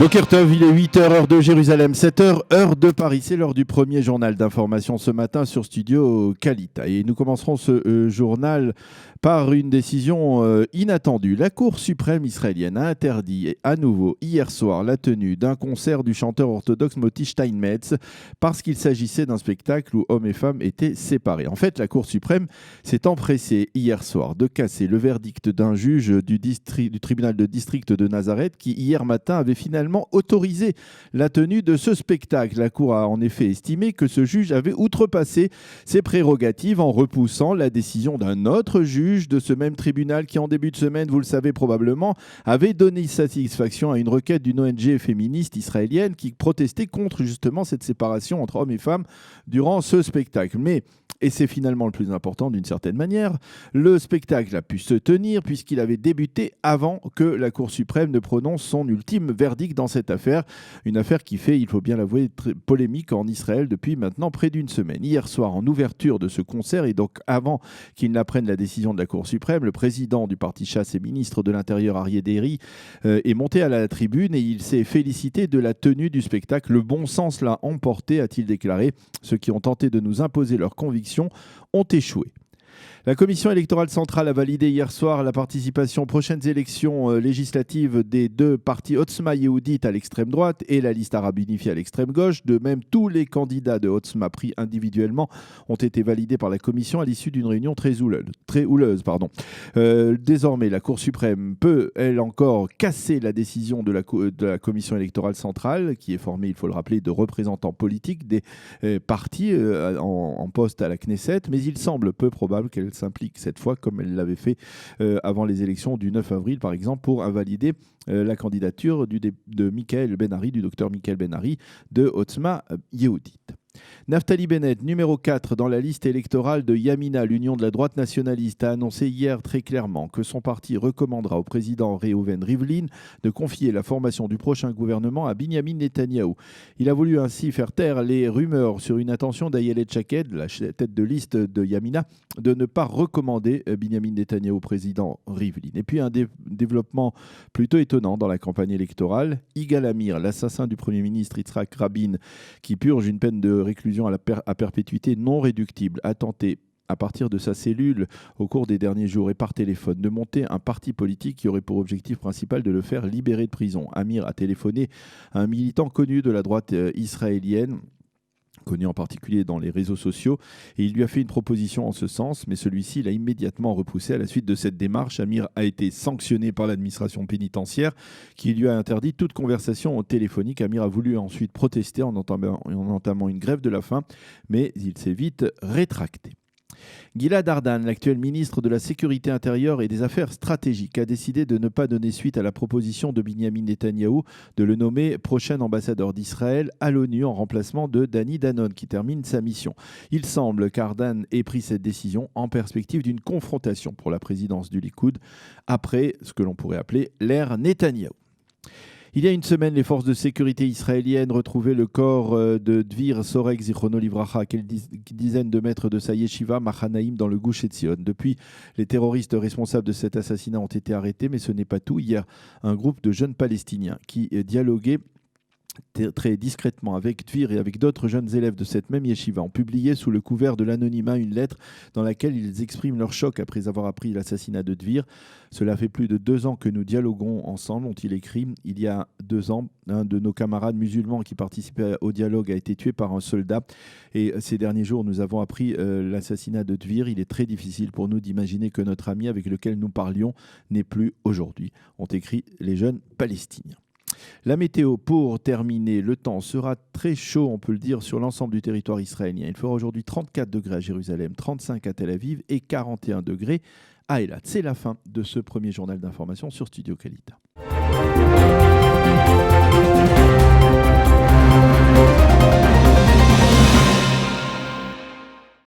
Boker Tov, il est 8h, heure de Jérusalem, 7h, heure de Paris. C'est l'heure du premier journal d'information ce matin sur Studio Kalita. Et nous commencerons ce journal par une décision inattendue. La Cour suprême israélienne a interdit à nouveau hier soir la tenue d'un concert du chanteur orthodoxe Moti Steinmetz parce qu'il s'agissait d'un spectacle où hommes et femmes étaient séparés. En fait, la Cour suprême s'est empressée hier soir de casser le verdict d'un juge du tribunal de district de Nazareth qui hier matin avait finalement autorisé la tenue de ce spectacle. La Cour a en effet estimé que ce juge avait outrepassé ses prérogatives en repoussant la décision d'un autre juge de ce même tribunal qui, en début de semaine, vous le savez probablement, avait donné satisfaction à une requête d'une ONG féministe israélienne qui protestait contre justement cette séparation entre hommes et femmes durant ce spectacle. Mais, et c'est finalement le plus important d'une certaine manière, le spectacle a pu se tenir puisqu'il avait débuté avant que la Cour suprême ne prononce son ultime verdict dans cette affaire. Une affaire qui fait, il faut bien l'avouer, très polémique en Israël depuis maintenant près d'une semaine. Hier soir, en ouverture de ce concert, et donc avant qu'il n'apprenne la décision de la Cour suprême, le président du parti Chasse et ministre de l'Intérieur, Aryeh Deri, est monté à la tribune et il s'est félicité de la tenue du spectacle. Le bon sens l'a emporté, a-t-il déclaré. Ceux qui ont tenté de nous imposer leurs convictions ont échoué. La commission électorale centrale a validé hier soir la participation aux prochaines élections législatives des deux partis Otzma Yehudit à l'extrême droite et la liste arabe unifiée à l'extrême gauche. De même, tous les candidats de Otzma pris individuellement ont été validés par la commission à l'issue d'une réunion très houleuse. Désormais, la Cour suprême peut, elle encore, casser la décision de la commission électorale centrale, qui est formée, il faut le rappeler, de représentants politiques des partis en poste à la Knesset, mais il semble peu probable qu'elle s'implique cette fois comme elle l'avait fait avant les élections du 9 avril par exemple pour invalider la candidature de Michael Ben-Ari, du docteur Michael Ben-Ari de Otzma Yehudit. Naftali Bennett, numéro 4 dans la liste électorale de Yamina, l'union de la droite nationaliste, a annoncé hier très clairement que son parti recommandera au président Reuven Rivlin de confier la formation du prochain gouvernement à Binyamin Netanyahou. Il a voulu ainsi faire taire les rumeurs sur une intention d'Ayelet Shaked, la tête de liste de Yamina, de ne pas recommander Binyamin Netanyahou au président Rivlin. Et puis un développement plutôt étonnant dans la campagne électorale. Yigal Amir, l'assassin du Premier ministre Yitzhak Rabin, qui purge une peine de réclusion à perpétuité non réductible, a tenté, à partir de sa cellule, au cours des derniers jours et par téléphone, de monter un parti politique qui aurait pour objectif principal de le faire libérer de prison. Amir a téléphoné à un militant connu de la droite israélienne, connu en particulier dans les réseaux sociaux, et il lui a fait une proposition en ce sens, mais celui-ci l'a immédiatement repoussé. À la suite de cette démarche, Amir a été sanctionné par l'administration pénitentiaire qui lui a interdit toute conversation téléphonique. Amir a voulu ensuite protester en entamant une grève de la faim, mais il s'est vite rétracté. Gilad Ardan, l'actuel ministre de la Sécurité intérieure et des Affaires stratégiques, a décidé de ne pas donner suite à la proposition de Binyamin Netanyahou de le nommer prochain ambassadeur d'Israël à l'ONU en remplacement de Danny Danon, qui termine sa mission. Il semble qu'Ardan ait pris cette décision en perspective d'une confrontation pour la présidence du Likoud après ce que l'on pourrait appeler l'ère Netanyahou. Il y a une semaine, les forces de sécurité israéliennes retrouvaient le corps de Dvir Sorek Zichrono Livracha, à quelques dizaines de mètres de sa yeshiva Machanaïm dans le Gush Etzion. Depuis, les terroristes responsables de cet assassinat ont été arrêtés, mais ce n'est pas tout. Hier, un groupe de jeunes Palestiniens qui dialoguaient très discrètement avec Dvir et avec d'autres jeunes élèves de cette même yeshiva ont publié sous le couvert de l'anonymat une lettre dans laquelle ils expriment leur choc après avoir appris l'assassinat de Dvir. Cela fait plus de 2 ans que nous dialoguons ensemble, ont-ils écrit. Il y a 2 ans, un de nos camarades musulmans qui participait au dialogue a été tué par un soldat. Et ces derniers jours, nous avons appris l'assassinat de Dvir. Il est très difficile pour nous d'imaginer que notre ami avec lequel nous parlions n'est plus aujourd'hui, ont écrit les jeunes Palestiniens. La météo, pour terminer, le temps sera très chaud, on peut le dire, sur l'ensemble du territoire israélien. Il fera aujourd'hui 34 degrés à Jérusalem, 35 à Tel Aviv et 41 degrés à Eilat. C'est la fin de ce premier journal d'information sur Studio Kalita.